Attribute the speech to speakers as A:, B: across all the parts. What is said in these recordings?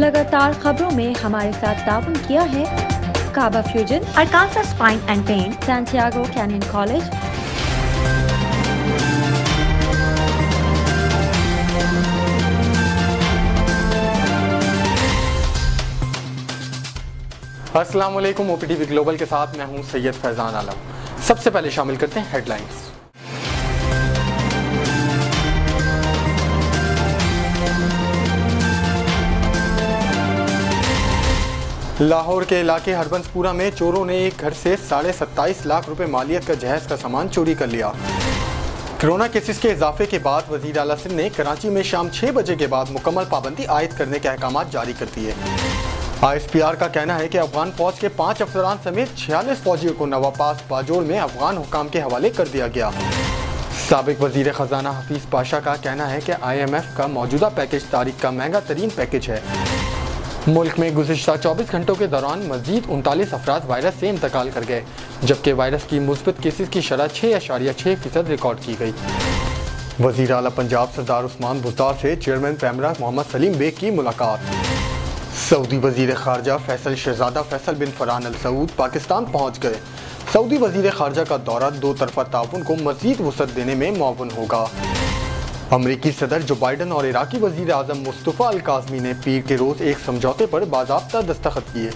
A: लगातार खबरों में हमारे साथ ताउन किया है काबा fusion,
B: Arkansas Spine and Pain,
A: Santiago Canyon college,
C: अस्सलाम वालेकुम। OPTV ग्लोबल के साथ मैं हूं सैयद फैज़ान आलम। सबसे पहले शामिल करते हैं हेडलाइंस। लाहौर के इलाके हरबंसपुरा में चोरों ने एक घर से 27.5 लाख रुपए मालियत का जहेज का सामान चोरी कर लिया। कोरोना केसेस के इजाफे के बाद वज़ीर आला सिंध ने कराची में शाम 6 बजे के बाद मुकम्मल पाबंदी आयद करने के अहकाम जारी कर दिए। ISPR का कहना है कि अफगान फौज के 5 अफसरान समेत 46 फौजियों को नवापास बाजोड़ में अफगान हुकाम के हवाले कर दिया गया। साबिक वजीर खजाना हफीज पाशा का कहना है कि IMF का मौजूदा पैकेज तारीख का महंगा तरीन पैकेज है। मुल्क में गुज़िश्ता 24 घंटों के दौरान मज़ीद 39 अफराद वायरस से इंतकाल कर गए, जबकि वायरस की मुस्बत केसेस की शरह 6.6% रिकॉर्ड की गई। वज़ीर आला पंजाब सरदार उस्मान बुज़दार से चेयरमैन पैमरा मोहम्मद सलीम बेग की मुलाकात। सऊदी वज़ीर ख़ारजा फैसल शहज़ादा फैसल बिन फरहान अल सऊद पाकिस्तान पहुँच गए। सऊदी वज़ीर ख़ारजा का दौरा दो तरफ़ा ताउन को मज़ीद वसअत देने में मुआवन होगा। अमरीकी सदर जो बाइडन और इराकी वज़ीर आज़म मुस्तफ़ा अल काज़मी ने पीर के रोज़ एक समझौते पर बाज़ाब्ता दस्तखत किए,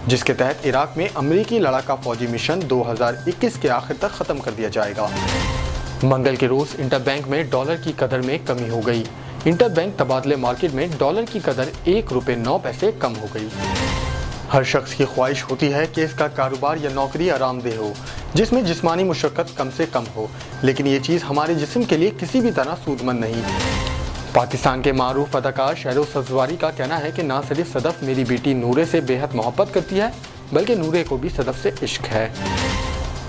C: जिसके तहत इराक में अमरीकी लड़ाका फ़ौजी मिशन 2021 के आखिर तक ख़त्म कर दिया जाएगा। मंगल के रोज़ इंटरबैंक में डॉलर की कदर में कमी हो गई। इंटरबैंक तबादले मार्केट में डॉलर की कदर ₹1.09 कम हो गई। हर शख्स की ख्वाहिश होती है कि इसका कारोबार या नौकरी आरामदेह हो, जिसमें जिस्मानी मुशक्क़त कम से कम हो, लेकिन ये चीज़ हमारे जिस्म के लिए किसी भी तरह सूदमंद नहीं। पाकिस्तान के मारूफ अदाकार शहरोज़ सब्ज़वारी का कहना है कि ना सिर्फ सदफ़ मेरी बेटी नूरे से बेहद मोहब्बत करती है, बल्कि नूरे को भी सदफ़ से इश्क है।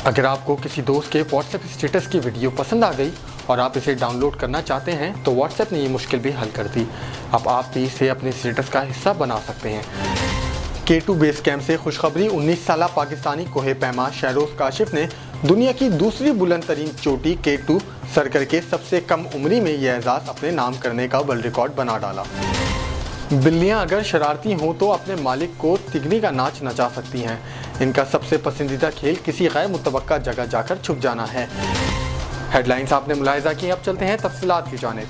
C: अगर आपको किसी दोस्त के व्हाट्सएप स्टेटस की वीडियो पसंद आ गई और आप इसे डाउनलोड करना चाहते हैं तो व्हाट्सएप ने ये मुश्किल भी हल कर दी। अब आप भी इसे अपने स्टेटस का हिस्सा बना सकते हैं। K2 बेस कैंप से खुशखबरी, 19 साला पाकिस्तानी कोहे पैमा शहरोज़ काशिफ ने दुनिया की दूसरी बुलंद तरीन चोटी K2 सर करके सबसे कम उम्री में यह एजाज़ अपने नाम करने का वर्ल्ड रिकॉर्ड बना डाला। बिल्लियां अगर शरारती हों तो अपने मालिक को तिगनी का नाच नचा सकती हैं। इनका सबसे पसंदीदा खेल किसी गैर मुतवक्का जगह जाकर छुप जाना है। हेडलाइंस आपने मुलाहिजा की, अब चलते हैं तफसीलात की जानिब।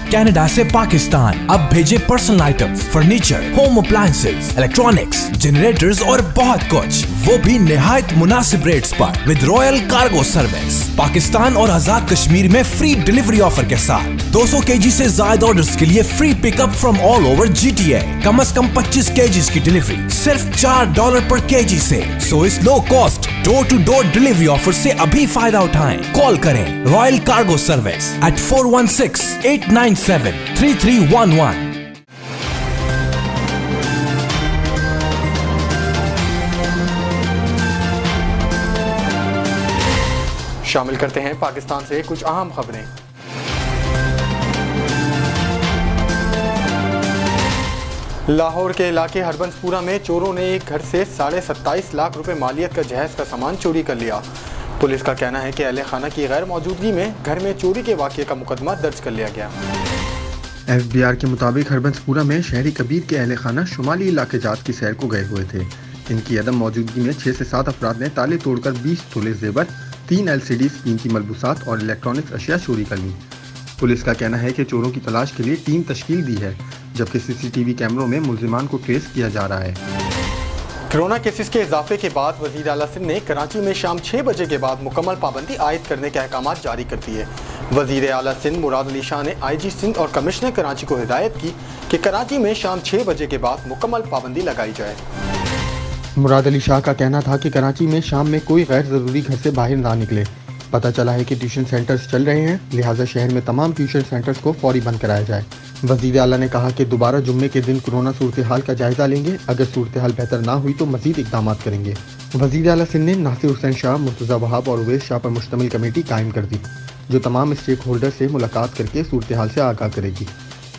D: कनाडा से पाकिस्तान अब भेजे personal items, furniture, home appliances, electronics, generators और बहुत कुछ, वो भी निहायत मुनासिब रेट्स पर with royal cargo service. Pakistan और आजाद कश्मीर में फ्री डिलीवरी ऑफर के साथ 200 kg से ज्यादा ऑर्डर्स के लिए free pickup from all over GTA। कम से कम 25 kg की डिलीवरी सिर्फ $4 पर kg से। सो इस low cost door to door delivery offer से अभी फायदा उठाएं। कॉल करें रॉयल कार्गो सर्विस at 416-897-3311।
C: शामिल करते हैं पाकिस्तान से कुछ अहम खबरें। लाहौर के इलाके हरबंसपुरा में चोरों ने एक घर से 27.5 लाख रुपए मालियत का जहेज का सामान चोरी कर लिया। पुलिस का कहना है कि अहले खाना की गैर मौजूदगी में घर में चोरी के वाक़ये का मुकदमा दर्ज कर लिया गया।
E: FBR के मुताबिक हरबंसपुरा में शहरी कबीर के अहले खाना शुमाली इलाके जात की सैर को गए हुए थे। इनकी अदम मौजूदगी में 6 से 7 अफराद ने ताले तोड़कर 20 तोले जेवर, 3 LCDs, कीमती मलबूसात और इलेक्ट्रॉनिक्स अशिया चोरी कर ली। पुलिस का कहना है कि चोरों की तलाश के लिए टीम तश्कील दी है, जबकि CCTV कैमरों में मुल्जिमान को ट्रेस किया जा रहा है।
C: कोरोना केसेस के इजाफे के बाद वज़ीर आला सिंध ने कराची में शाम 6 बजे के बाद मुकम्मल पाबंदी आयद करने के अहकाम जारी कर दिए। वज़ीर आला सिंध मुराद अली शाह ने IG सिंध और कमिश्नर कराची को हिदायत की कि कराची में शाम 6 बजे के बाद मुकम्मल पाबंदी लगाई जाए।
E: मुराद अली शाह का कहना था कि कराची में शाम में कोई गैर ज़रूरी घर से बाहर ना निकले। पता चला है कि ट्यूशन सेंटर्स चल रहे हैं, लिहाजा शहर में तमाम ट्यूशन सेंटर्स को फौरी बंद कराया जाए। वज़ीर आला ने कहा कि दोबारा जुम्मे के दिन कोरोना सूरत हाल का जायजा लेंगे। अगर सूरत हाल बेहतर ना हुई तो मज़ीद इक़दाम करेंगे। वज़ीर आला सिंध ने नासिर हुसैन शाह, मुर्तज़ा वहाब और उवैस शाह पर मुश्तमिल कमेटी कायम कर दी, जो तमाम स्टेक होल्डर से मुलाकात करके सूरत हाल से आगाह करेगी,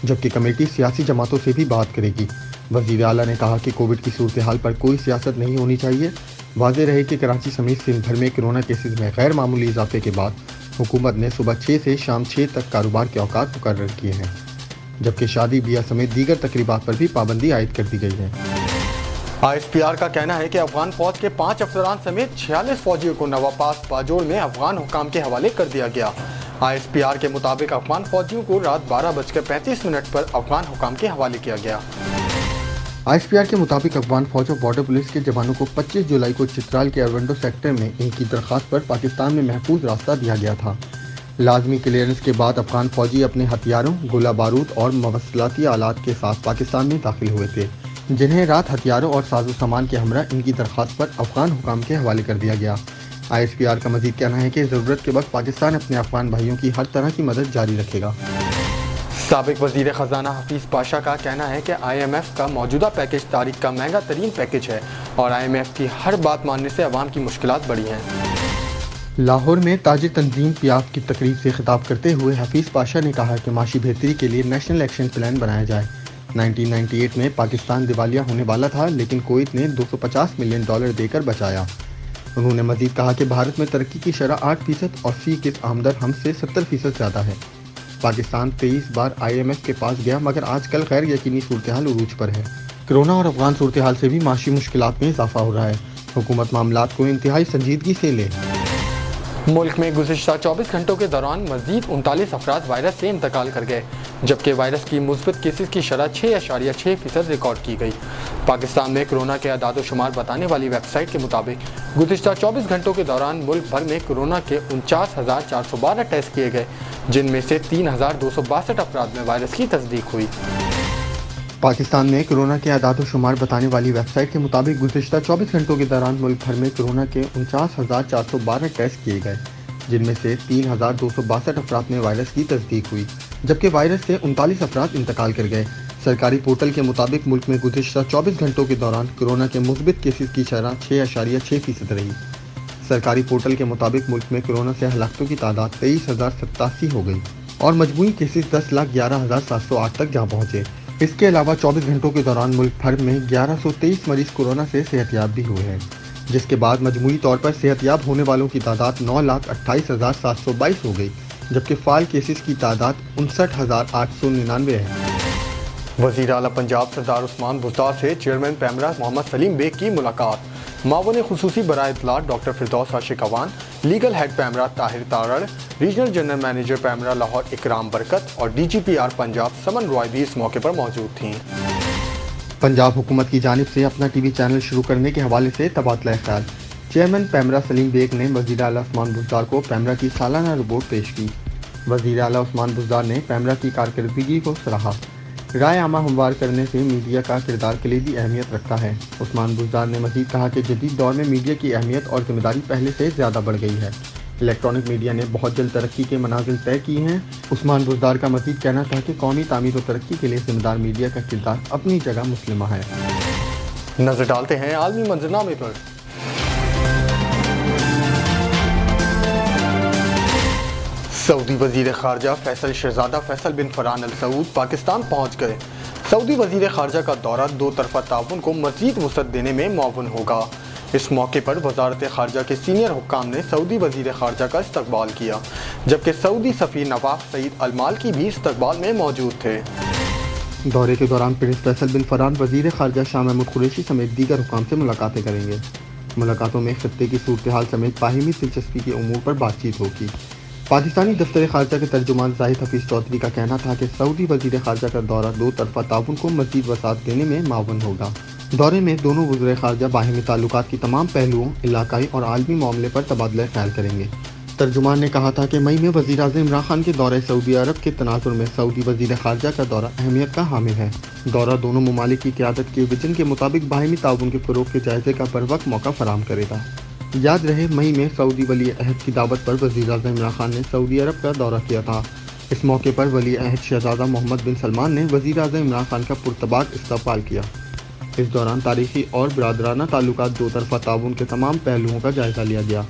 E: जबकि कमेटी सियासी जमातों से भी बात करेगी। वज़ीर आला ने कहा कि कोविड की सूरत हाल पर कोई सियासत नहीं होनी चाहिए। वाज़ेह रहे कि कराची समेत सिंध भर में कोरोना केसेस में गैर मामूली इजाफे के बाद हुकूमत ने सुबह 6 से शाम 6 तक कारोबार के औकात मुकर्रर किए हैं, जबकि शादी ब्याह समेत दीगर तकरीबात पर भी पाबंदी आयद कर दी गई है।
C: ISPR का कहना है कि अफगान फौज के 5 अफसरान समेत 46 फौजियों को नवापास बाजोड़ में अफगान हुकाम के हवाले कर दिया गया। ISPR के मुताबिक अफगान फौजियों को रात 12:35 पर अफगान हुकाम के हवाले किया गया।
E: ISPR के मुताबिक अफगान फौज और बॉर्डर पुलिस के जवानों को 25 जुलाई को चित्राल के अरवंडो सेक्टर में इनकी दरख्वास्त पर पाकिस्तान में महफूज रास्ता दिया गया था। लाजमी क्लियरेंस के बाद अफगान फौजी अपने हथियारों, गोला बारूद और मवसलाती आलात के साथ पाकिस्तान में दाखिल हुए थे, जिन्हें रात हथियारों और साजो सामान के हमरा इनकी दरख्वास्त पर अफगान हुकाम के हवाले कर दिया गया। ISPR का मजीद कहना है कि ज़रूरत के वक्त पाकिस्तान अपने अफगान भाइयों की हर तरह की मदद जारी रखेगा।
C: साबिक वज़ीर ख़जाना हफीज़ पाशा का कहना है कि IMF का मौजूदा पैकेज तारीख का महंगा तरीन पैकेज है और IMF की हर बात मानने से अवाम की मुश्किलात बढ़ी हैं।
E: लाहौर में ताजिर तंजीम पियाफ की तकरीब से खिताब करते हुए हफीज़ पाशा ने कहा कि माशी बेहतरी के लिए नेशनल एक्शन प्लान बनाया जाए। 1998 में पाकिस्तान दिवालिया होने वाला था, लेकिन कुवैत ने $250 मिलियन देकर बचाया। उन्होंने मजीद कहा कि भारत में तरक्की की शरह 8% और फी किस आमदन हमसे 70% ज़्यादा है। पाकिस्तान 23 बार IMF के पास गया, मगर आजकल गैर यकीनी सूरत हाल उरूज पर है। कोरोना और अफगान सूरत हाल से भी माशी मुश्किलात में इजाफा हो रहा है। हुकूमत मामलात को इंतहाई संजीदगी से ले।
C: मुल्क में गुज़िश्ता 24 घंटों के दौरान मज़ीद 39 अफराद वायरस से इंतकाल कर गए, जबकि वायरस की मुस्बत केसेस की शरह 6.6% रिकॉर्ड की गई। पाकिस्तान में कोरोना के अदाद शुमार बताने वाली वेबसाइट के मुताबिक गुज़िश्ता 24 घंटों के दौरान मुल्क भर में कोरोना के 49,412 टेस्ट किए गए, जिनमें से 3,262 अफराद में वायरस की तस्दीक हुई।
E: पाकिस्तान में कोरोना के अदाद शुमार बताने वाली वेबसाइट के मुताबिक गुज़िश्ता 24 घंटों के दौरान मुल्क भर में कोरोना के 49,412 टेस्ट किए गए, जिनमें से 3,262 अफराद में वायरस की तस्दीक हुई, जबकि वायरस से 39 अफराद इंतकाल कर गए। सरकारी पोर्टल के मुताबिक मुल्क में गुज़िश्ता 24 घंटों के दौरान कोरोना के मुस्बित केसेस की शरह 6.6% रही। सरकारी पोर्टल के मुताबिक मुल्क में कोरोना से हलाकतों की तादाद 23,087 हो गई और मजमूई केसेस 10,11,708 तक जा पहुँचे। इसके अलावा 24 घंटों के दौरान मुल्क भर में 1123 मरीज कोरोना से सेहतयाब भी हुए हैं, जिसके बाद मजमूई तौर पर सेहतयाब होने वालों की तादाद 9,28,722 हो गई, जबकि फाल केसेस की तादाद 59,899 है।
C: वज़ीर आला पंजाब सरदार उस्मान बुज़दार से चेयरमैन पैमरा मोहम्मद सलीम बेग की मुलाकात। मावन खुसूसी बराए इत्तलात doctor Firdous Ashiq Awan, legal head PEMRA Tahir Tarar, regional general manager PEMRA Lahore Ikram Barkat और DGPR पंजाब समन रॉय भी इस मौके पर मौजूद थीं।
E: पंजाब हुकूमत की जानिब से अपना TV चैनल शुरू करने के हवाले से तबादला ख्याल। चेयरमैन पैमरा सलीम बेग ने वज़ीर आला उस्मान बुज़दार को पैमरा की सालाना रिपोर्ट पेश की। वज़ीर आला उस्मान बुज़दार ने पैमरा की कारकर्दगी को सराहा। राय आमा हमवार करने से मीडिया का किरदार कलीदी अहमियत रखता है। उस्मान बुज़दार ने मज़ीद कहा कि जदीद दौर में मीडिया की अहमियत और जिम्मेदारी पहले से ज़्यादा बढ़ गई है। इलेक्ट्रॉनिक मीडिया ने बहुत जल्द तरक्की के मनाजिल तय की हैं। उस्मान बुज़दार का मज़ीद कहना था कि कौमी तामीर और तरक्की के लिए जिम्मेदार मीडिया का किरदार अपनी जगह मुस्लिमा है।
C: नजर डालते हैं आलमी मंजरनामे पर। सऊदी वज़ीर ख़ारजा फैसल शहज़ादा फैसल बिन फरहान अल सऊद पाकिस्तान पहुँच गए। सऊदी वज़ीर ख़ारजा का दौरा दो तरफ़ा ताउन को मज़ीद वुसअत देने में मुआवन होगा। इस मौके पर वज़ारत ख़ारजा के सीनियर हुक्काम ने सऊदी वज़ीर ख़ारजा का इस्तकबाल किया, जबकि सऊदी सफ़ीर नवाफ सईद अल मालकी भी इस्तकबाल में मौजूद थे।
E: दौरे के दौरान प्रिंस फैसल बिन फरहान वज़ीर ख़ारजा शाह महमूद कुरैशी समेत दीगर हुक्काम से मुलाकातें करेंगे। मुलाकातों में खित्ते की सूरत हाल समेत बाहिमी दिलचस्पी के उमूर पर बातचीत होगी। पाकिस्तानी दफ्तर ख़ारजा के तर्जुमान जाहिद हफीज़ चौधरी का कहना था कि सऊदी वज़ीर ख़ारजा का दौरा दो तरफ़ा ताउन को मज़ीद वसाअत देने में मावन होगा। दौरे में दोनों वज़ीर ख़ारजा बाहिमी ताल्लुकात की तमाम पहलुओं, इलाकाई और आलमी मामले पर तबादला ख्याल करेंगे। तर्जुमान ने कहा था कि मई में वज़ीर आज़म इमरान खान के दौरे सऊदी अरब के तनाज़ुर में सऊदी वज़ीर ख़ारजा का दौरा अहमियत का हामिल है। दौरा दोनों ममालिक की क़यादत के विजन के मुताबिक बाहिमी ताउन के फ़रोग़ के जायज़े का बरवक्त मौका फराहम करेगा। याद रहे, मई में सऊदी वली अहद की दावत पर वज़ीर आज़म इमरान खान ने सऊदी अरब का दौरा किया था। इस मौके पर वली अहद शहज़ादा मोहम्मद बिन सलमान ने वज़ीर आज़म इमरान खान का पुरतबाक इस्तकबाल किया। इस दौरान तारीख़ी और बरादराना ताल्लुकात दो तरफ़ा ताउन के तमाम पहलुओं का जायज़ा लिया गया।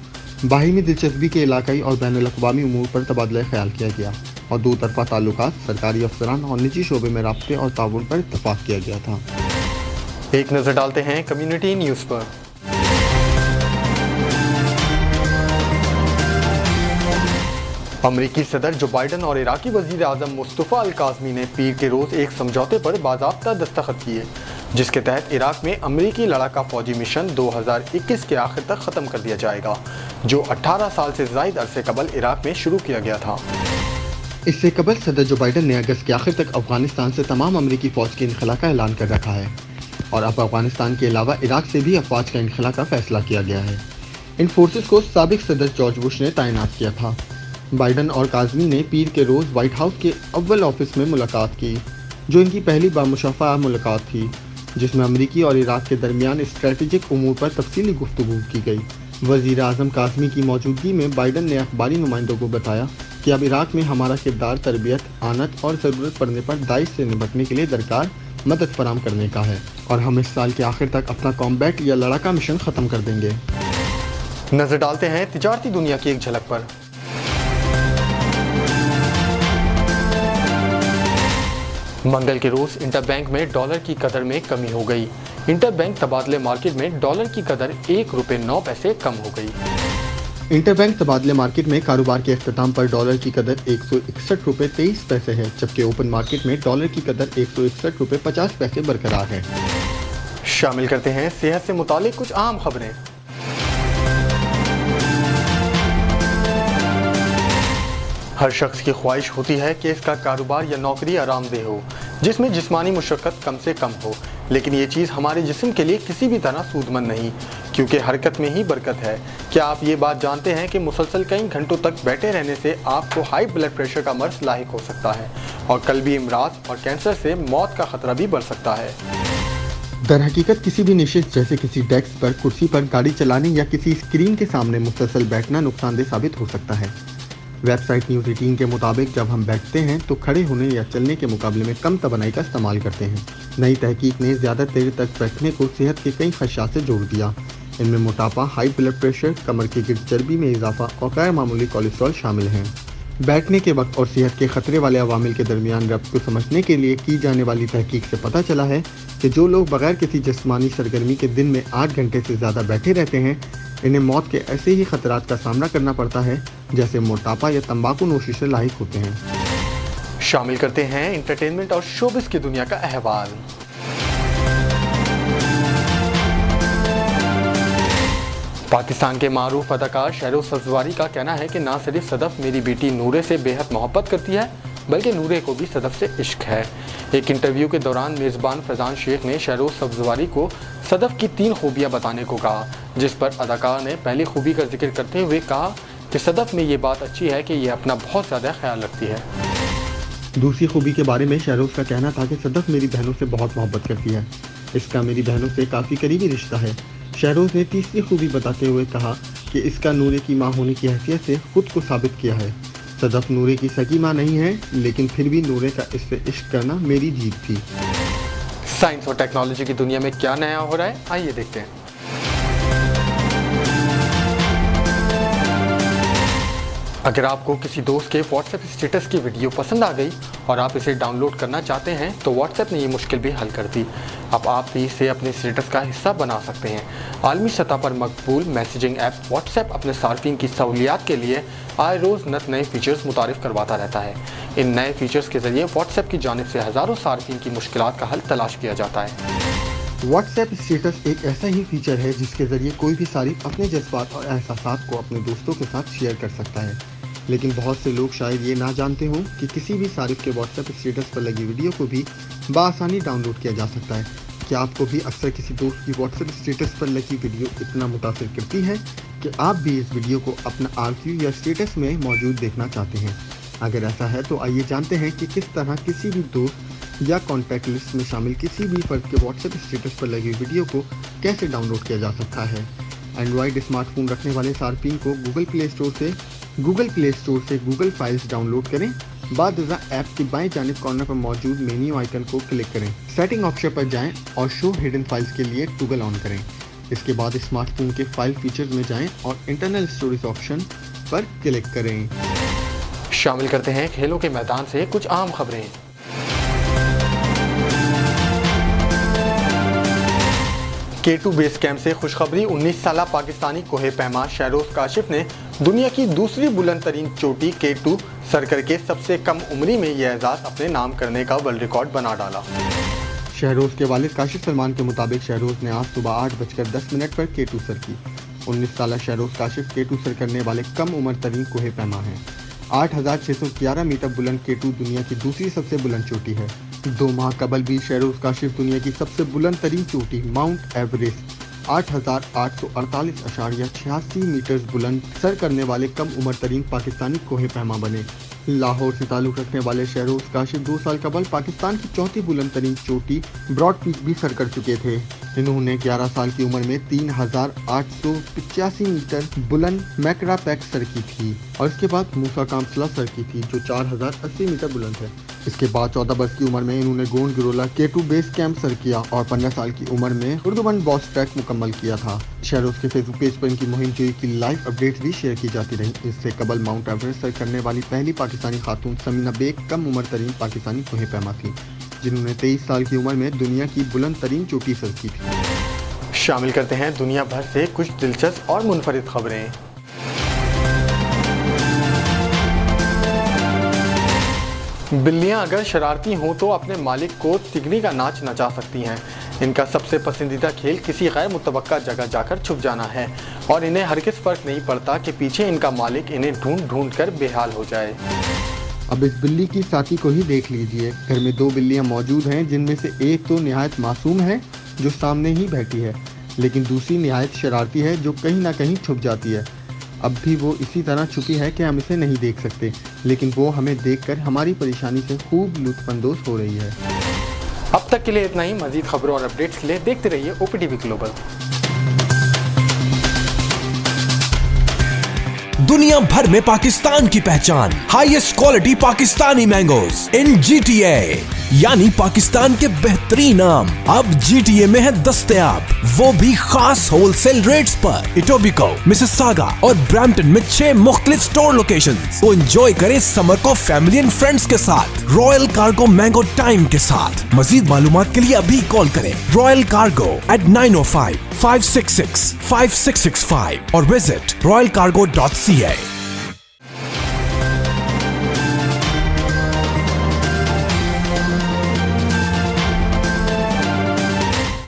E: बाहिमी दिलचस्पी के इलाकाई और बैनुल अक़वामी उमूर पर तबादला ख्याल किया गया और दो तरफ़ा ताल्लुकात, सरकारी अफसरान और निजी शोबे में राब्ते और ताउन पर इत्तफ़ाक़ किया गया था।
C: एक नजर डालते हैं कम्युनिटी न्यूज पर। अमरीकी सदर जो बाइडन और इराकी वजीर आजम मुस्तफ़ा अल काज़मी ने पीर के रोज़ एक समझौते पर बाज़ाब्ता दस्तखत किए, जिसके तहत इराक में अमरीकी लड़ाका फौजी मिशन 2021 के आखिर तक ख़त्म कर दिया जाएगा, जो 18 साल से ज़ायद अरसे कबल इराक में शुरू किया गया था।
E: इससे कबल सदर जो बाइडन ने अगस्त के आखिर तक अफगानिस्तान से तमाम अमरीकी फ़ौज के इनखला का ऐलान कर रखा है और अब अफगानिस्तान के अलावा इराक से भी अफवाज का इनखला का फैसला किया गया है। इन फोर्सेस को साबिक सदर जॉर्ज बुश ने तैनात किया था। बाइडन और काज़मी ने पीर के रोज़ व्हाइट हाउस के अव्वल ऑफिस में मुलाकात की, जो इनकी पहली बामुशाफ़ा मुलाकात थी, जिसमें अमरीकी और इराक के दरमियान स्ट्रेटेजिक उमूर पर तफसीली गुफ्तगू की गई। वज़ीर आज़म काज़मी की मौजूदगी में बाइडन ने अखबारी नुमाइंदों को बताया कि अब इराक में हमारा किरदार तरबियत, आनत और ज़रूरत पड़ने पर दाइश से निपटने के लिए दरकार मदद फराम करने का है और हम इस साल के आखिर तक अपना कॉम्बैट या लड़ाका मिशन ख़त्म कर देंगे।
C: नजर डालते हैं तिजारती दुनिया की एक झलक पर। मंगल के रोज इंटरबैंक में डॉलर की कदर में कमी हो गई। इंटरबैंक तबादले मार्केट में डॉलर की कदर ₹1.09 कम हो गई।
E: इंटरबैंक तबादले मार्केट में कारोबार के अख्ताम पर डॉलर की कदर ₹161.23 है, जबकि ओपन मार्केट में डॉलर की कदर ₹161.50 बरकरार है।
C: शामिल करते हैं सेहत से मुतालिक कुछ अहम खबरें। हर शख्स की ख्वाहिश होती है कि इसका कारोबार या नौकरी आरामदेह हो, जिसमें जिस्मानी मुशक्क़त कम से कम हो, लेकिन ये चीज़ हमारे जिस्म के लिए किसी भी तरह सूदमंद नहीं, क्योंकि हरकत में ही बरकत है। क्या आप ये बात जानते हैं कि मुसलसल कई घंटों तक बैठे रहने से आपको हाई ब्लड प्रेशर का मर्ज लाहिक हो सकता है और कल्बी अमराज और कैंसर से मौत का खतरा भी बढ़ सकता है।
E: दर हकीकत किसी भी निशिस्त जैसे किसी डेस्क पर, कुर्सी पर, गाड़ी चलाने या किसी स्क्रीन के सामने मुसलसल बैठना नुकसानदेह साबित हो सकता है। वेबसाइट न्यूज़ 18 के मुताबिक जब हम बैठते हैं तो खड़े होने या चलने के मुकाबले में कम तवानाई का इस्तेमाल करते हैं। नई तहकीक ने ज़्यादा देर तक बैठने को सेहत के कई खदशात से जोड़ दिया। इनमें मोटापा, हाई ब्लड प्रेशर, कमर के गिर्द चर्बी में इजाफा और गैर मामूली कोलेस्ट्रॉल शामिल हैं। बैठने के वक्त और सेहत के खतरे वाले अवामिल के दरमियान रब्त को समझने के लिए की जाने वाली तहकीक से पता चला है कि जो लोग बगैर किसी जिस्मानी सरगर्मी के दिन में 8 घंटे से ज़्यादा बैठे रहते हैं, इन्हें मौत के ऐसे ही खतरात का सामना करना पड़ता है जैसे मोटापा या तंबाकू नोशी से लाहिक होते हैं।
C: शामिल करते हैं एंटरटेनमेंट और शोबिस की दुनिया का अहवाल। पाकिस्तान के मारूफ अदाकार शहरोज सब्ज़वारी का कहना है कि ना सिर्फ सदफ मेरी बेटी नूरे से बेहद मोहब्बत करती है, बल्कि नूरे को भी सदफ से इश्क है। एक इंटरव्यू के दौरान मेज़बान फैज़ान शेख ने शहरोज सब्ज़वारी को सदफ की 3 खूबियाँ बताने को कहा, जिस पर अदाकार ने पहली खूबी का जिक्र करते हुए कहा कि सदफ में ये बात अच्छी है कि ये अपना बहुत ज़्यादा ख्याल रखती है।
E: दूसरी खूबी के बारे में शहरोज का कहना था कि सदफ मेरी बहनों से बहुत मोहब्बत करती है, इसका मेरी बहनों से काफ़ी करीबी रिश्ता है। शहरोज ने तीसरी खूबी बताते हुए कहा कि इसका नूरे की माँ होने की हैसियत से खुद को साबित किया है। सदफ नूरे की सगी माँ नहीं है, लेकिन फिर भी नूरे का इससे इश्क करना मेरी जीत थी।
C: साइंस और टेक्नोलॉजी की दुनिया में क्या नया हो रहा है, आइए देखते हैं। अगर आपको किसी दोस्त के व्हाट्सएप स्टेटस की वीडियो पसंद आ गई और आप इसे डाउनलोड करना चाहते हैं तो व्हाट्सएप ने ये मुश्किल भी हल कर दी। अब आप भी इसे अपने स्टेटस का हिस्सा बना सकते हैं। आलमी सतह पर मकबूल मैसेजिंग ऐप व्हाट्सएप अपने सार्फिन की सहूलियात के लिए आए रोज़ नए फीचर्स मुतारिफ करवाता रहता है। इन नए फीचर्स के ज़रिए व्हाट्सएप की जानिब से हज़ारों सार्फिन की मुश्किलात का हल तलाश किया जाता है।
E: व्हाट्सएप स्टेटस एक ऐसा ही फीचर है जिसके ज़रिए कोई भी सारिफ अपने जज्बात और एहसासात को अपने दोस्तों के साथ शेयर कर सकता है, लेकिन बहुत से लोग शायद ये ना जानते हों कि किसी भी सारिफ के व्हाट्सएप स्टेटस पर लगी वीडियो को भी बआसानी डाउनलोड किया जा सकता है। क्या आपको भी अक्सर किसी दोस्त की व्हाट्सएप स्टेटस पर लगी वीडियो इतना मुतासिर करती है कि आप भी इस वीडियो को अपना आर्काइव या स्टेटस में मौजूद देखना चाहते हैं? अगर ऐसा है तो आइए जानते हैं कि किस तरह किसी भी दोस्त या कॉन्टैक्ट लिस्ट में शामिल किसी भी फर्द के व्हाट्सएप स्टेटस पर लगी वीडियो को कैसे डाउनलोड किया जा सकता है। एंड्रॉयड स्मार्टफोन रखने वाले सार्फिन को गूगल प्ले स्टोर से गूगल फाइल्स डाउनलोड करें। बाद ऐप की बाएं जानिब कॉर्नर पर मौजूद मेन्यू आइकन को क्लिक करें, सेटिंग ऑप्शन पर जाएं और शो हिडन फाइल्स के लिए टॉगल ऑन करें। इसके बाद स्मार्टफोन के फाइल फीचर्स में जाएं और इंटरनल स्टोरेज ऑप्शन पर क्लिक करें।
C: शामिल करते हैं खेलों के मैदान से कुछ आम खबरें। K2 बेस कैंप से खुशखबरी। 19 साला पाकिस्तानी कोहे पैमा शहरोज काशिफ ने दुनिया की दूसरी बुलंद तरीन चोटी K2 सर करके सबसे कम उम्री में यह एजाज अपने नाम करने का वर्ल्ड रिकॉर्ड बना डाला।
E: शहरोज के वालिद काशिफ सलमान के मुताबिक शहरोज ने आज सुबह 8:10 पर K2 सर की। 19 साला शहरोज काशिफ K2 सर करने वाले कम उम्र तरीन कोहे पैमा हैं। 8,611 मीटर बुलंद K2 दुनिया की दूसरी सबसे बुलंद चोटी है। 2 माह कबल भी शहरोज काशिफ दुनिया की सबसे बुलंद तरीन चोटी माउंट एवरेस्ट 8,848.86 मीटर बुलंद सर करने वाले कम उम्र तरीन पाकिस्तानी कोहे पैमा बने। लाहौर से ताल्लुक़ रखने वाले शहरोज काशिफ 2 साल कबल पाकिस्तान की चौथी बुलंद तरीन चोटी ब्रॉड पीक भी सर कर चुके थे। इन्होंने 11 साल की उम्र में 3,885 मीटर बुलंद मैकरा पैक सर की थी और इसके बाद मूसा कामसला सर की थी जो 4,080 मीटर बुलंद है। इसके बाद 14 वर्ष की उम्र में इन्होंने Gond Girola K2 base camp sir किया और 15 साल की उम्र में उर्दुबन बॉस ट्रैक मुकम्मल किया था। शहरोज के फेसबुक पेज पर इनकी मुहिम जोई की लाइव अपडेट्स भी शेयर की जाती रही। इससे कबल माउंट एवरेस्ट सर करने वाली पहली पाकिस्तानी खातून समीना बेग कम उम्र तरीन पाकिस्तानी कोहे पैमा थी, जिन्होंने 23 साल की उम्र में दुनिया की बुलंद तरीन चोटी सर की थी।
C: शामिल करते हैं दुनिया भर से कुछ दिलचस्प और मुनफरिद खबरें। बिल्लियां अगर शरारती हों तो अपने मालिक को तिगनी का नाच नचा सकती हैं। इनका सबसे पसंदीदा खेल किसी गैर मुतवक्का जगह जाकर छुप जाना है और इन्हें हरगिज़ फर्क नहीं पड़ता कि पीछे इनका मालिक इन्हें ढूंढ कर बेहाल हो जाए।
E: अब इस बिल्ली की साथी को ही देख लीजिए। घर में 2 बिल्लियां मौजूद हैं, जिनमें से एक तो निहायत मासूम है जो सामने ही बैठी है, लेकिन दूसरी निहायत शरारती है जो कहीं ना कहीं छुप जाती है। अब भी वो इसी तरह छुपी है कि हम इसे नहीं देख सकते, लेकिन वो हमें देखकर हमारी परेशानी से खूब लुत्फानंदोज हो रही है।
C: अब तक के लिए इतना ही। मजीद खबरों और अपडेट्स के लिए देखते रहिए OPTV ग्लोबल।
D: दुनिया भर में पाकिस्तान की पहचान, हाईएस्ट क्वालिटी पाकिस्तानी मैंगोज इन GTA, यानी पाकिस्तान के बेहतरीन आम अब GTA में है दस्तयाब, वो भी खास होलसेल रेट्स पर। इटोबिको, मिसिसागा और ब्रैम्पटन में 6 मुख्तलिफ स्टोर लोकेशंस। तो एंजॉय करें समर को फैमिली एंड फ्रेंड्स के साथ, रॉयल कार्गो मैंगो टाइम के साथ। मजीद मालूमात के लिए अभी कॉल करें रॉयल कार्गो at 905-566-5665 और विजिट royalcargo.ca।